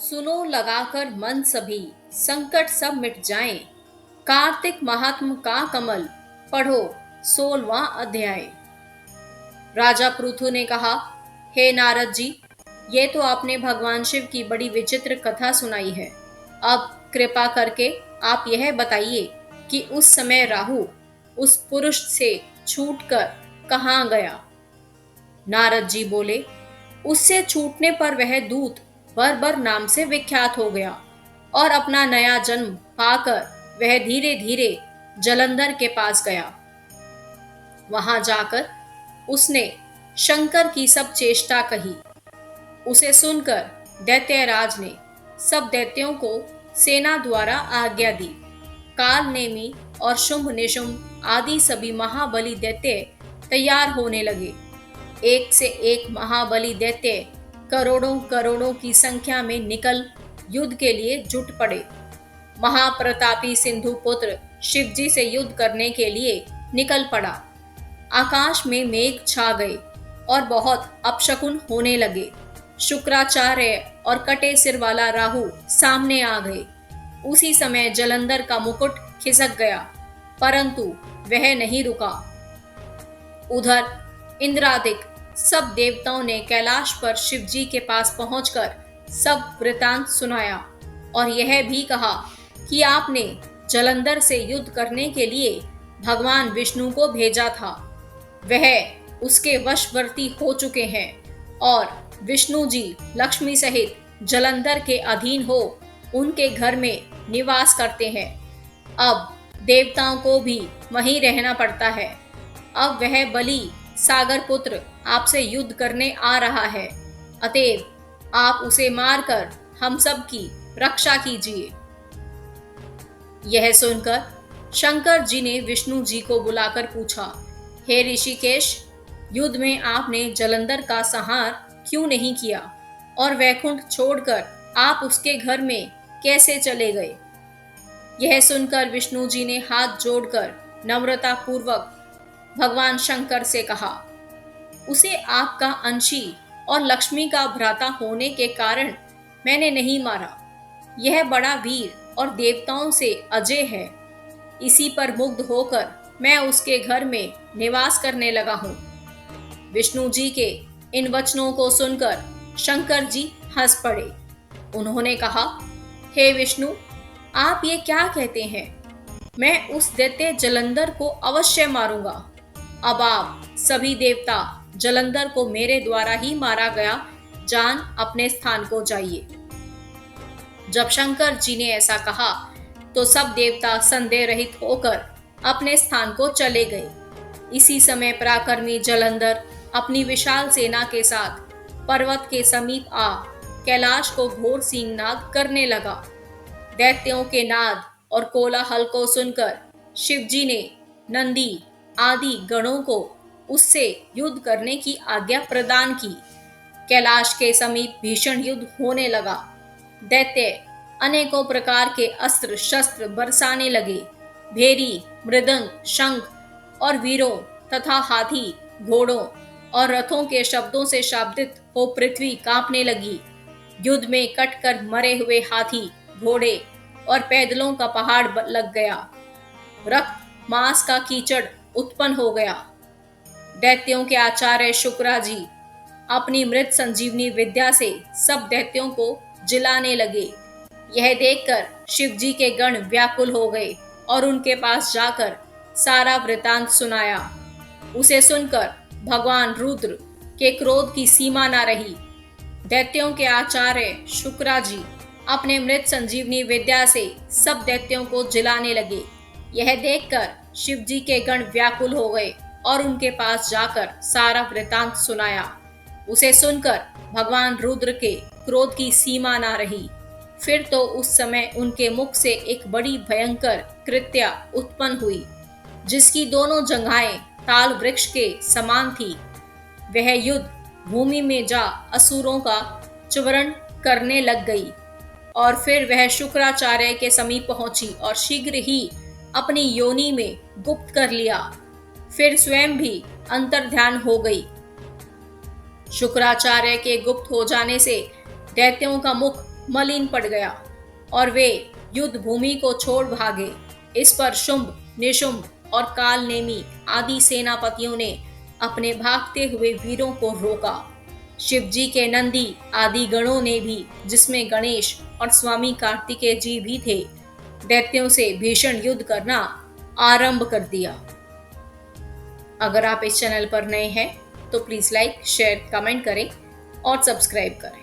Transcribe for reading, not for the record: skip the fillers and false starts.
सुनो लगाकर मन सभी, संकट सब मिट जाएं। कार्तिक महात्म का कमल, पढ़ो 16वां अध्याय। राजा पृथु ने कहा, हे नारद जी, ये तो आपने भगवान शिव की बड़ी विचित्र कथा सुनाई है। अब कृपा करके आप यह बताइए कि उस समय राहु उस पुरुष से छूटकर कहाँ गया। नारद जी बोले, उससे छूटने पर वह दूत बर्बर नाम से विख्यात हो गया और अपना नया जन्म पाकर वह धीरे धीरे जलंधर के पास गया। वहां जाकर उसने शंकर की सब चेष्टा कही। उसे सुनकर दैत्यराज ने सब दैत्यों को सेना द्वारा आज्ञा दी। काल नेमी और शुंभ निशुंभ आदि सभी महाबली दैत्य तैयार होने लगे। एक से एक महाबली दैत्य करोड़ों करोड़ों की संख्या में निकल युद्ध के लिए जुट पड़े। महाप्रतापी सिंधु पुत्र शिवजी से युद्ध करने के लिए निकल पड़ा। आकाश में मेघ छा गए और बहुत अपशकुन होने लगे। शुक्राचार्य और कटे सिर वाला राहु सामने आ गए। उसी समय जलंधर का मुकुट खिसक गया, परंतु वह नहीं रुका। उधर इंद्रादिक सब देवताओं ने कैलाश पर शिवजी के पास पहुंचकर सब वृतांत सुनाया और यह भी कहा कि आपने जलंधर से युद्ध करने के लिए भगवान विष्णु को भेजा था। वह उसके वशवर्ती हो चुके हैं और विष्णु जी लक्ष्मी सहित जलंधर के अधीन हो उनके घर में निवास करते हैं। अब देवताओं को भी वहीं रहना पड़ता है। अब वह बलि सागर पुत्र आपसे युद्ध करने आ रहा है, अतएव आप उसे मारकर हम सब की रक्षा कीजिए। यह सुनकर शंकर जी ने विष्णु जी को बुलाकर पूछा, हे ऋषिकेश, युद्ध में आपने जलंधर का संहार क्यों नहीं किया और वैकुंठ छोड़कर आप उसके घर में कैसे चले गए। यह सुनकर विष्णु जी ने हाथ जोड़कर नम्रता पूर्वक भगवान शंकर से कहा, उसे आपका अंशी और लक्ष्मी का भ्राता होने के कारण मैंने नहीं मारा। यह बड़ा वीर और देवताओं से अजय है। इसी पर मुग्ध होकर मैं उसके घर में निवास करने लगा हूँ। विष्णु जी के इन वचनों को सुनकर शंकर जी हंस पड़े। उन्होंने कहा, हे विष्णु, आप ये क्या कहते हैं? मैं उस दैत्य जलंधर को अवश्य मारूंगा। अब आप सभी देवता जलंधर को मेरे द्वारा ही मारा गया जान अपने स्थान को जाइए। जब शंकर जी ने ऐसा कहा तो सब देवता संदेह रहित होकर अपने स्थान को चले गए। इसी समय पराक्रमी जलंधर अपनी विशाल सेना के साथ पर्वत के समीप आ कैलाश को घोर सिंहनाद करने लगा। दैत्यों के नाद और कोलाहल को सुनकर शिवजी ने नंदी आदि गणों को उससे युद्ध करने की आज्ञा प्रदान की। कैलाश के समीप भीषण युद्ध होने लगा। दैत्य अनेकों प्रकार के अस्त्र शस्त्र बरसाने लगे। भेरी, मृदंग, शंख और वीरों तथा हाथी, घोड़ों और रथों के शब्दों से शाब्दित हो पृथ्वी कांपने लगी। युद्ध में कटकर मरे हुए हाथी, घोड़े और पैदलों का पहाड़ लग गया। रक्त मांस का कीचड़ उत्पन्न हो गया। दैत्यों के आचार्य शुक्रा जी अपनी मृत संजीवनी विद्या से सब दैत्यों को जिलाने लगे। यह देखकर शिवजी के गण व्याकुल हो गए और उनके पास जाकर सारा वृतांत सुनाया। उसे सुनकर भगवान रुद्र के क्रोध की सीमा न रही। दैत्यों के आचार्य शुक्रा जी अपने मृत संजीवनी विद्या से सब दैत्यों को जिलाने लगे। यह देखकर शिवजी के गण व्याकुल हो गए और उनके पास जाकर सारा वृतांत सुनाया। उसे सुनकर भगवान रुद्र के क्रोध की सीमा न रही। फिर तो उस समय उनके मुख से एक बड़ी भयंकर कृत्या उत्पन्न हुई, जिसकी दोनों जंघाएं ताल वृक्ष के समान थी। वह युद्ध भूमि में जा असुरों का चूर्ण करने लग गई और फिर वह शुक्राचार्य के समीप पहुंची और शीघ्र ही अपनी योनि में गुप्त कर लिया। फिर स्वयं भी अंतर्ध्यान हो गई। शुक्राचार्य के गुप्त हो जाने से दैत्यों का मुख मलिन पड़ गया और वे युद्ध भूमि को छोड़ भागे। इस पर शुंभ, निशुंभ और कालनेमी आदि सेनापतियों ने अपने भागते हुए वीरों को रोका। शिवजी के नंदी आदि गणों ने भी, जिसमें गणेश और स्वामी कार्तिकेय जी भी थे, दैत्यों से भीषण युद्ध करना आरंभ कर दिया। अगर आप इस चैनल पर नए हैं तो प्लीज लाइक, शेयर, कमेंट करें और सब्सक्राइब करें।